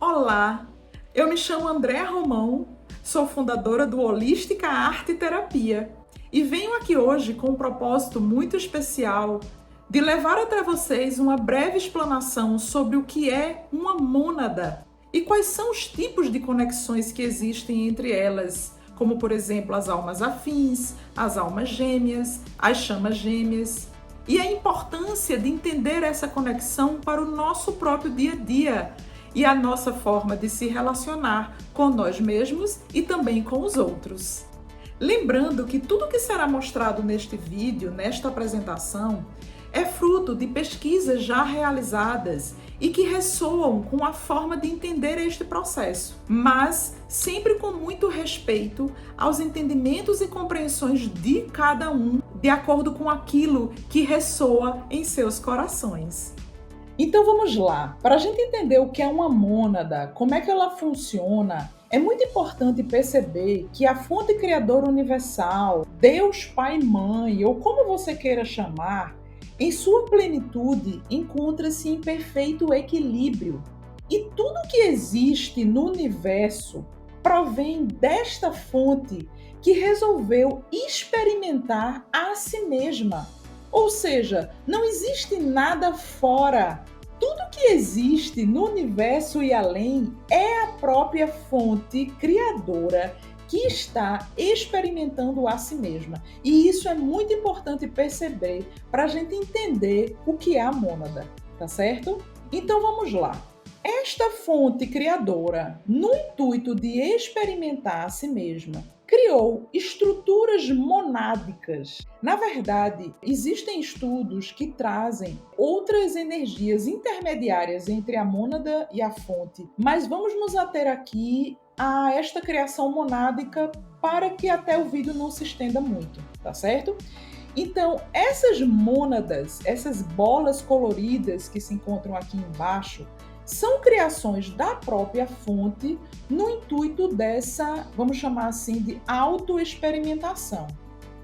Olá, eu me chamo Andréa Romão, sou fundadora do Holística Arte e Terapia e venho aqui hoje com um propósito muito especial de levar até vocês uma breve explanação sobre o que é uma mônada e quais são os tipos de conexões que existem entre elas, como por exemplo as almas afins, as almas gêmeas, as chamas gêmeas, e a importância de entender essa conexão para o nosso próprio dia a dia e a nossa forma de se relacionar com nós mesmos e também com os outros. Lembrando que tudo que será mostrado neste vídeo, nesta apresentação, é fruto de pesquisas já realizadas e que ressoam com a forma de entender este processo, mas sempre com muito respeito aos entendimentos e compreensões de cada um, de acordo com aquilo que ressoa em seus corações. Então vamos lá, para a gente entender o que é uma mônada, como é que ela funciona, é muito importante perceber que a fonte criadora universal, Deus Pai e Mãe, ou como você queira chamar, em sua plenitude encontra-se em perfeito equilíbrio. E tudo que existe no universo provém desta fonte que resolveu experimentar a si mesma. Ou seja, não existe nada fora. Tudo que existe no universo e além é a própria fonte criadora que está experimentando a si mesma. E isso é muito importante perceber para a gente entender o que é a mônada, tá certo? Então vamos lá. Esta fonte criadora, no intuito de experimentar a si mesma, criou estruturas monádicas. Na verdade, existem estudos que trazem outras energias intermediárias entre a mônada e a fonte, mas vamos nos ater aqui a esta criação monádica para que até o vídeo não se estenda muito, tá certo? Então, essas mônadas, essas bolas coloridas que se encontram aqui embaixo, são criações da própria fonte no intuito dessa, vamos chamar assim, de autoexperimentação.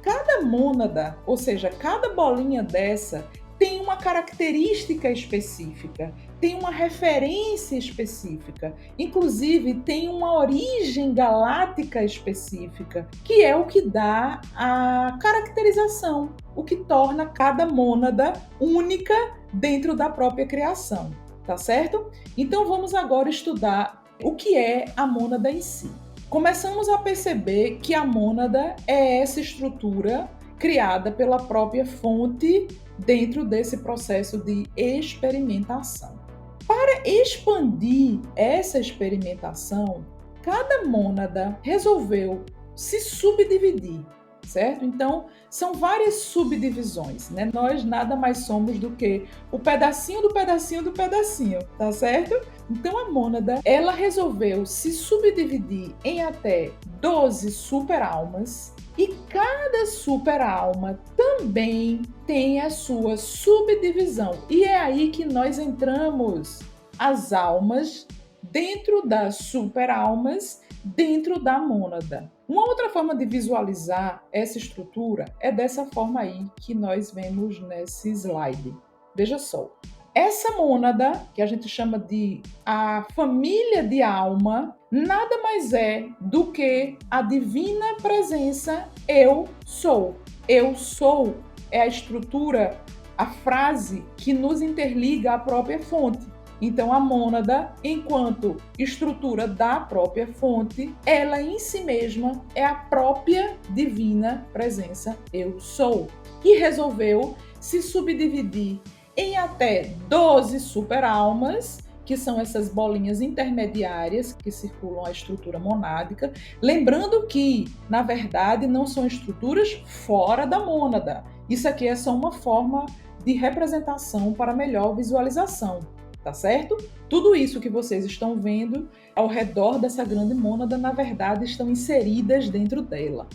Cada mônada, ou seja, cada bolinha dessa, tem uma característica específica, tem uma referência específica, inclusive tem uma origem galáctica específica, que é o que dá a caracterização, o que torna cada mônada única dentro da própria criação. Tá certo? Então vamos agora estudar o que é a mônada em si. Começamos a perceber que a mônada é essa estrutura criada pela própria fonte dentro desse processo de experimentação. Para expandir essa experimentação, cada mônada resolveu se subdividir, certo? Então, são várias subdivisões, né? Nós nada mais somos do que o pedacinho do pedacinho do pedacinho, tá certo? Então, a mônada, ela resolveu se subdividir em até 12 super-almas e cada super-alma também tem a sua subdivisão. E é aí que nós entramos, as almas dentro das super-almas, dentro da mônada. Uma outra forma de visualizar essa estrutura é dessa forma aí que nós vemos nesse slide. Veja só. Essa mônada, que a gente chama de a família de alma, nada mais é do que a divina presença eu sou. Eu sou é a estrutura, a frase que nos interliga à própria fonte. Então, a mônada, enquanto estrutura da própria fonte, ela em si mesma é a própria divina presença eu sou, que resolveu se subdividir em até 12 super-almas, que são essas bolinhas intermediárias que circulam a estrutura monádica. Lembrando que, na verdade, não são estruturas fora da mônada. Isso aqui é só uma forma de representação para melhor visualização. Tá certo? Tudo isso que vocês estão vendo ao redor dessa grande mônada, na verdade, estão inseridas dentro dela,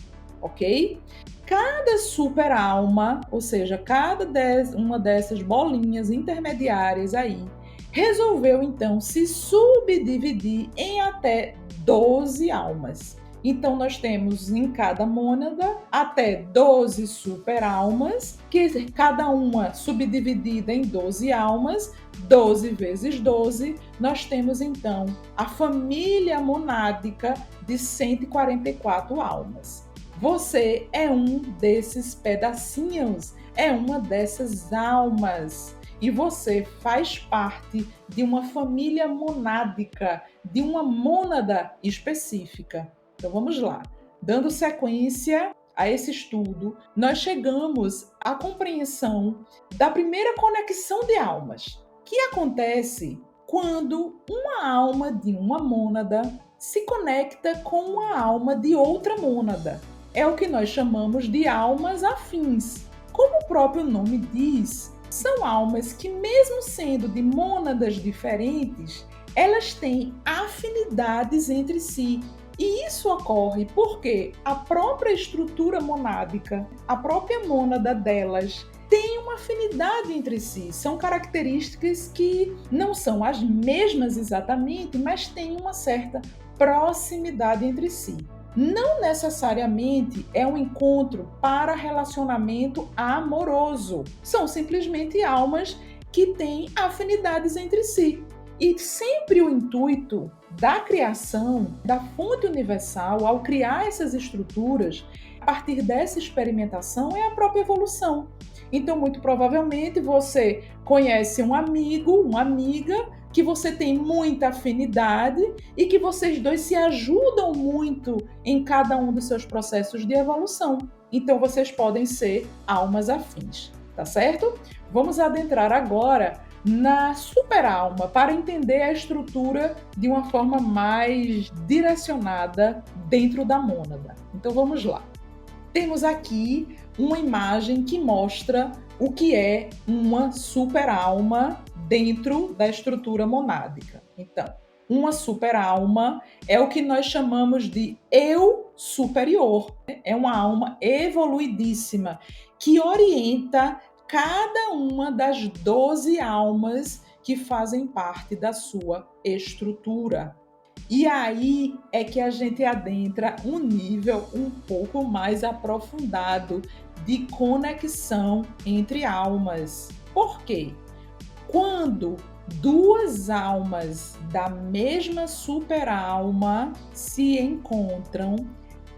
ok? Cada super-alma, ou seja, cada uma dessas bolinhas intermediárias aí, resolveu então se subdividir em até 12 almas. Então, nós temos em cada mônada até 12 superalmas, que cada uma subdividida em 12 almas, 12 vezes 12, nós temos então a família monádica de 144 almas. Você é um desses pedacinhos, é uma dessas almas. E você faz parte de uma família monádica, de uma mônada específica. Então vamos lá. Dando sequência a esse estudo, nós chegamos à compreensão da primeira conexão de almas, que acontece quando uma alma de uma mônada se conecta com uma alma de outra mônada. É o que nós chamamos de almas afins. Como o próprio nome diz, são almas que, mesmo sendo de mônadas diferentes, elas têm afinidades entre si. E isso ocorre porque a própria estrutura monádica, a própria mônada delas, tem uma afinidade entre si. São características que não são as mesmas exatamente, mas têm uma certa proximidade entre si. Não necessariamente é um encontro para relacionamento amoroso. São simplesmente almas que têm afinidades entre si. E sempre o intuito da criação, da fonte universal, ao criar essas estruturas, a partir dessa experimentação, é a própria evolução. Então, muito provavelmente, você conhece um amigo, uma amiga, que você tem muita afinidade e que vocês dois se ajudam muito em cada um dos seus processos de evolução. Então, vocês podem ser almas afins, tá certo? Vamos adentrar agora na superalma para entender a estrutura de uma forma mais direcionada dentro da mônada. Então, vamos lá. Temos aqui uma imagem que mostra o que é uma superalma dentro da estrutura monádica. Então, uma superalma é o que nós chamamos de eu superior. É uma alma evoluidíssima que orienta cada uma das 12 almas que fazem parte da sua estrutura. E aí é que a gente adentra um nível um pouco mais aprofundado de conexão entre almas. Por quê? Quando duas almas da mesma superalma se encontram,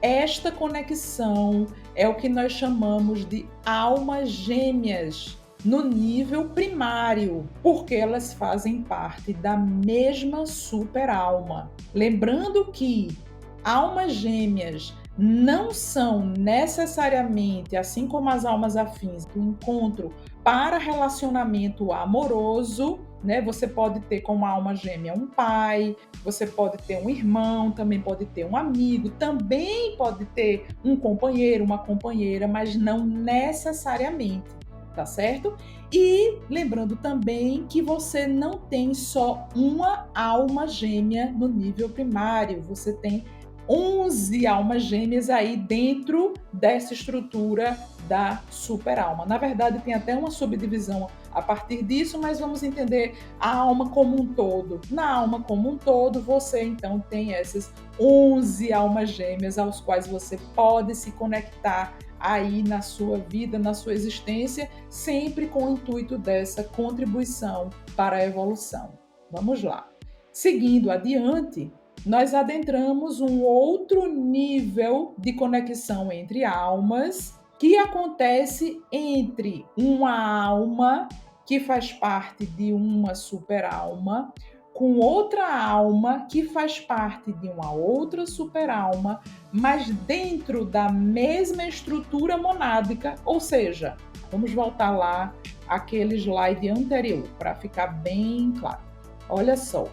esta conexão é o que nós chamamos de almas gêmeas no nível primário, porque elas fazem parte da mesma superalma. Lembrando que almas gêmeas não são necessariamente, assim como as almas afins, do encontro para relacionamento amoroso, né? Você pode ter como alma gêmea um pai, você pode ter um irmão, também pode ter um amigo, também pode ter um companheiro, uma companheira, mas não necessariamente, tá certo? E lembrando também que você não tem só uma alma gêmea no nível primário, você tem 11 almas gêmeas aí dentro dessa estrutura da superalma. Na verdade, tem até uma subdivisão a partir disso, mas vamos entender a alma como um todo. Na alma como um todo, você então tem essas 11 almas gêmeas aos quais você pode se conectar aí na sua vida, na sua existência, sempre com o intuito dessa contribuição para a evolução. Vamos lá. Seguindo adiante, nós adentramos um outro nível de conexão entre almas que acontece entre uma alma que faz parte de uma superalma com outra alma que faz parte de uma outra superalma, mas dentro da mesma estrutura monádica, ou seja, vamos voltar lá àquele slide anterior para ficar bem claro. Olha só.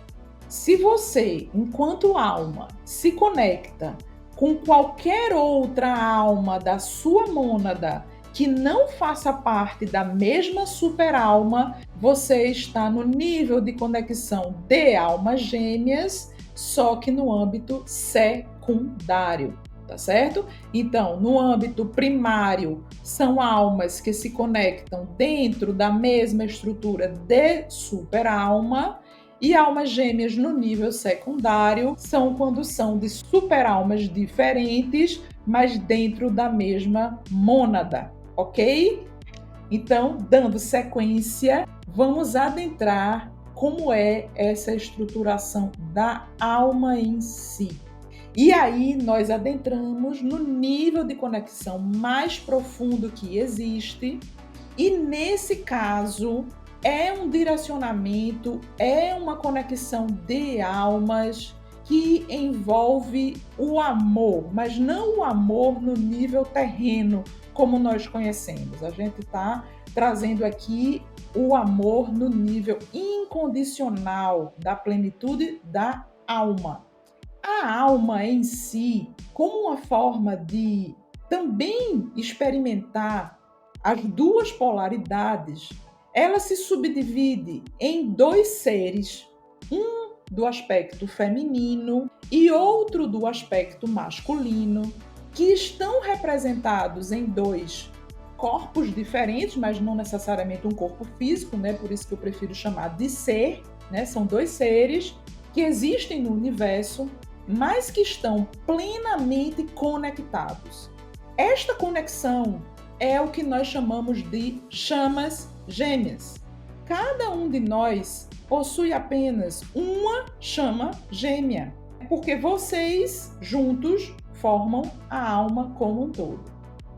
Se você, enquanto alma, se conecta com qualquer outra alma da sua mônada que não faça parte da mesma superalma, você está no nível de conexão de almas gêmeas, só que no âmbito secundário, tá certo? Então, no âmbito primário, são almas que se conectam dentro da mesma estrutura de superalma. E almas gêmeas no nível secundário são quando são de super-almas diferentes, mas dentro da mesma mônada, ok? Então, dando sequência, vamos adentrar como é essa estruturação da alma em si. E aí nós adentramos no nível de conexão mais profundo que existe, e nesse caso é um direcionamento, é uma conexão de almas que envolve o amor, mas não o amor no nível terreno, como nós conhecemos. A gente está trazendo aqui o amor no nível incondicional da plenitude da alma. A alma em si, como uma forma de também experimentar as duas polaridades, ela se subdivide em dois seres, um do aspecto feminino e outro do aspecto masculino, que estão representados em dois corpos diferentes, mas não necessariamente um corpo físico, né? Por isso que eu prefiro chamar de ser, né? São dois seres que existem no universo, mas que estão plenamente conectados. Esta conexão é o que nós chamamos de chamas gêmeas. Cada um de nós possui apenas uma chama gêmea, porque vocês juntos formam a alma como um todo.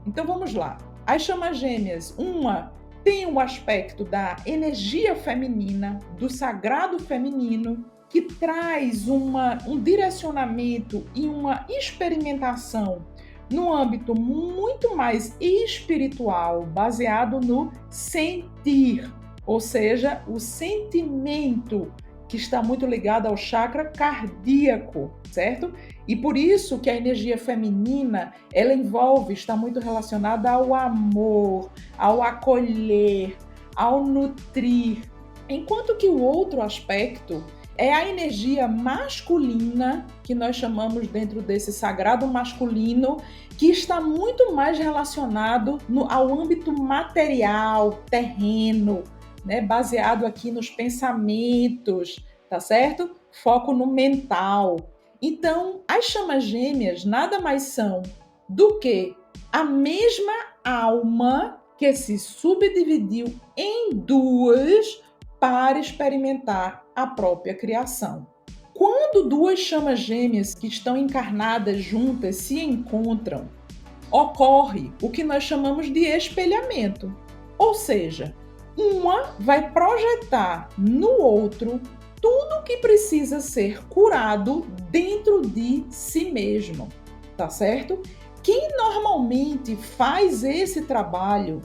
Então vamos lá. As chamas gêmeas, uma tem o aspecto da energia feminina, do sagrado feminino, que traz um direcionamento e uma experimentação no âmbito muito mais espiritual, baseado no sentir, ou seja, o sentimento que está muito ligado ao chakra cardíaco, certo? E por isso que a energia feminina, ela está muito relacionada ao amor, ao acolher, ao nutrir, enquanto que o outro aspecto é a energia masculina, que nós chamamos dentro desse sagrado masculino, que está muito mais relacionado ao âmbito material, terreno, né? Baseado aqui nos pensamentos, tá certo? Foco no mental. Então, as chamas gêmeas nada mais são do que a mesma alma que se subdividiu em duas para experimentar a própria criação. Quando duas chamas gêmeas que estão encarnadas juntas se encontram, ocorre o que nós chamamos de espelhamento. Ou seja, uma vai projetar no outro tudo o que precisa ser curado dentro de si mesmo, tá certo? Quem normalmente faz esse trabalho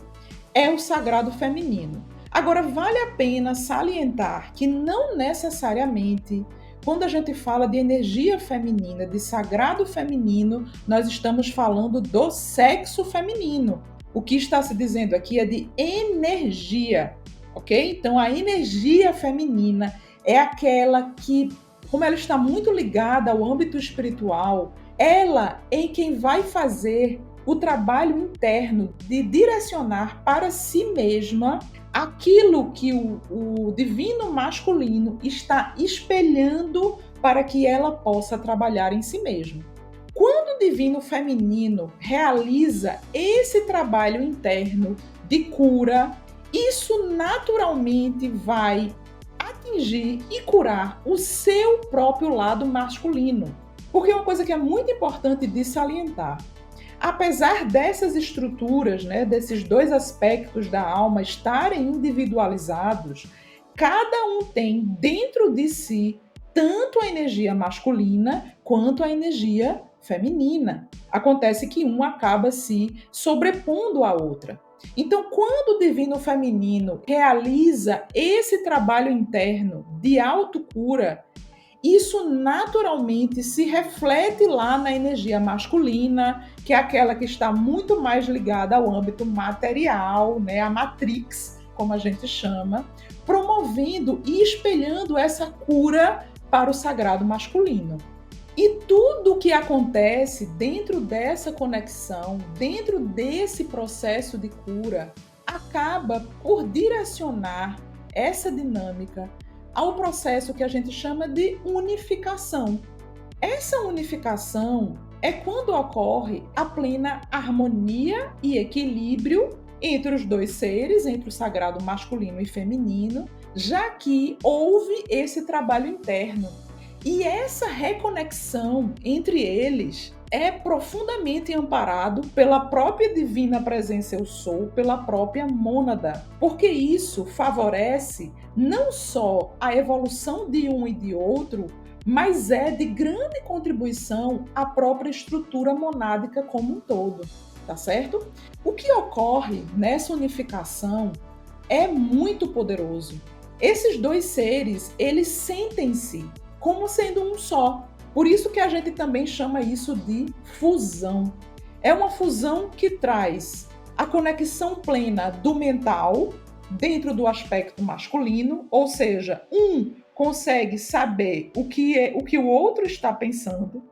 é o sagrado feminino. Agora, vale a pena salientar que não necessariamente, quando a gente fala de energia feminina, de sagrado feminino, nós estamos falando do sexo feminino. O que está se dizendo aqui é de energia, ok? Então, a energia feminina é aquela que, como ela está muito ligada ao âmbito espiritual, ela é quem vai fazer o trabalho interno de direcionar para si mesma aquilo que o divino masculino está espelhando para que ela possa trabalhar em si mesma. Quando o divino feminino realiza esse trabalho interno de cura, isso naturalmente vai atingir e curar o seu próprio lado masculino. Porque uma coisa que é muito importante de salientar, apesar dessas estruturas, né, desses dois aspectos da alma estarem individualizados, cada um tem dentro de si tanto a energia masculina quanto a energia feminina. Acontece que uma acaba se sobrepondo à outra. Então, quando o divino feminino realiza esse trabalho interno de autocura, isso naturalmente se reflete lá na energia masculina, que é aquela que está muito mais ligada ao âmbito material, né, a matrix, como a gente chama, promovendo e espelhando essa cura para o sagrado masculino. E tudo o que acontece dentro dessa conexão, dentro desse processo de cura, acaba por direcionar essa dinâmica ao processo que a gente chama de unificação. Essa unificação é quando ocorre a plena harmonia e equilíbrio entre os dois seres, entre o sagrado masculino e feminino, já que houve esse trabalho interno. E essa reconexão entre eles é profundamente amparado pela própria divina presença eu sou, pela própria mônada, porque isso favorece não só a evolução de um e de outro, mas é de grande contribuição à própria estrutura monádica como um todo, tá certo? O que ocorre nessa unificação é muito poderoso. Esses dois seres, eles sentem-se como sendo um só. Por isso que a gente também chama isso de fusão. É uma fusão que traz a conexão plena do mental dentro do aspecto masculino, ou seja, um consegue saber o que o outro está pensando.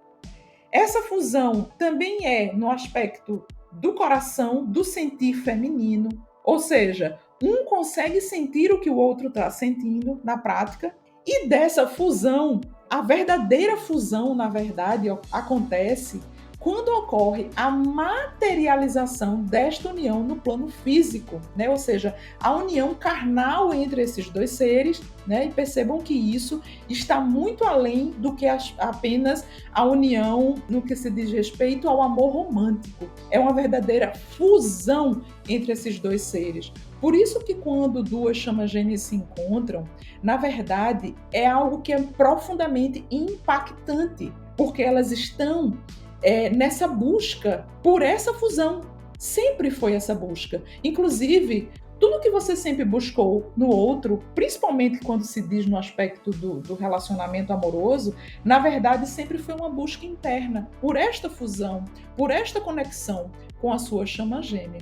Essa fusão também é no aspecto do coração, do sentir feminino, ou seja, um consegue sentir o que o outro está sentindo na prática. E dessa fusão, a verdadeira fusão, na verdade, acontece quando ocorre a materialização desta união no plano físico, né? Ou seja, a união carnal entre esses dois seres, né? E percebam que isso está muito além do que apenas a união no que se diz respeito ao amor romântico. É uma verdadeira fusão entre esses dois seres. Por isso que quando duas chamas gêmeas se encontram, na verdade, é algo que é profundamente impactante, porque elas estão nessa busca por essa fusão. Sempre foi essa busca. Inclusive, tudo que você sempre buscou no outro, principalmente quando se diz no aspecto do relacionamento amoroso, na verdade sempre foi uma busca interna, por esta fusão, por esta conexão com a sua chama gêmea.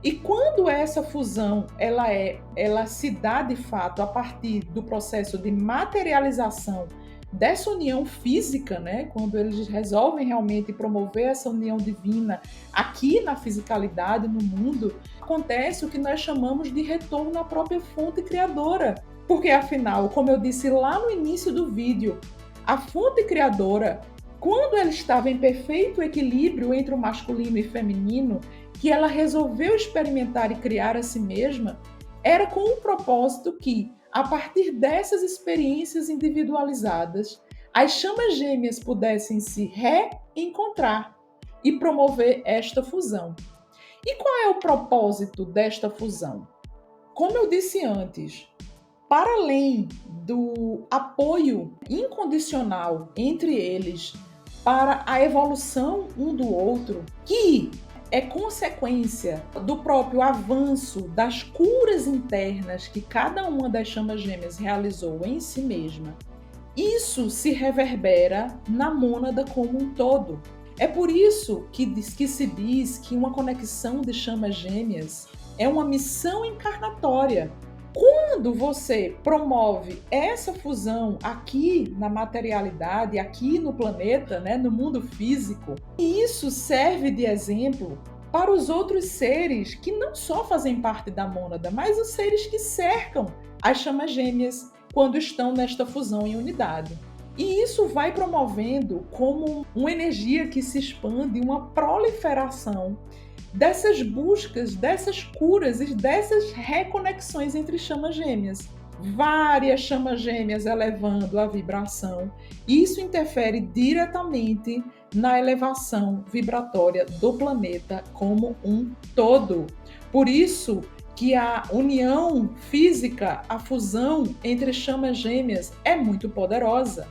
E quando essa fusão ela se dá de fato a partir do processo de materialização dessa união física, né? Quando eles resolvem realmente promover essa união divina aqui na fisicalidade, no mundo, acontece o que nós chamamos de retorno à própria fonte criadora. Porque afinal, como eu disse lá no início do vídeo, a fonte criadora, quando ela estava em perfeito equilíbrio entre o masculino e feminino, que ela resolveu experimentar e criar a si mesma, era com o propósito que, a partir dessas experiências individualizadas, as chamas gêmeas pudessem se reencontrar e promover esta fusão. E qual é o propósito desta fusão? Como eu disse antes, para além do apoio incondicional entre eles para a evolução um do outro, que é consequência do próprio avanço das curas internas que cada uma das chamas gêmeas realizou em si mesma, isso se reverbera na mônada como um todo. É por isso que se diz que uma conexão de chamas gêmeas é uma missão encarnatória. Quando você promove essa fusão aqui na materialidade, aqui no planeta, né, no mundo físico, isso serve de exemplo para os outros seres que não só fazem parte da mônada, mas os seres que cercam as chamas gêmeas quando estão nesta fusão em unidade. E isso vai promovendo como uma energia que se expande, uma proliferação dessas buscas, dessas curas e dessas reconexões entre chamas gêmeas. Várias chamas gêmeas elevando a vibração. Isso interfere diretamente na elevação vibratória do planeta como um todo. Por isso que a união física, a fusão entre chamas gêmeas é muito poderosa.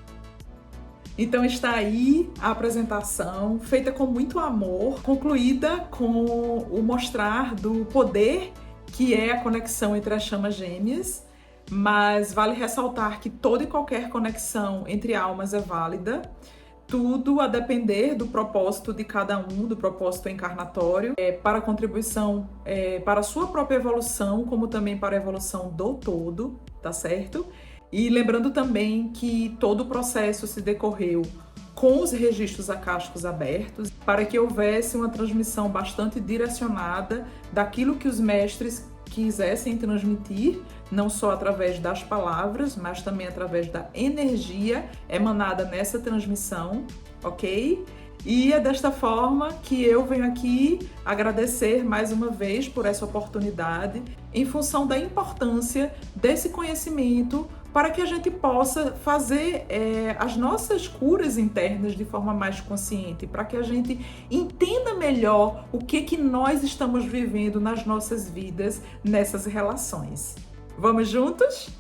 Então está aí a apresentação, feita com muito amor, concluída com o mostrar do poder que é a conexão entre as chamas gêmeas, mas vale ressaltar que toda e qualquer conexão entre almas é válida, tudo a depender do propósito de cada um, do propósito encarnatório, para a contribuição para a sua própria evolução, como também para a evolução do todo, tá certo? E lembrando também que todo o processo se decorreu com os registros acásticos abertos, para que houvesse uma transmissão bastante direcionada daquilo que os mestres quisessem transmitir, não só através das palavras, mas também através da energia emanada nessa transmissão, ok? E é desta forma que eu venho aqui agradecer mais uma vez por essa oportunidade, em função da importância desse conhecimento para que a gente possa fazer as nossas curas internas de forma mais consciente, para que a gente entenda melhor o que nós estamos vivendo nas nossas vidas, nessas relações. Vamos juntos?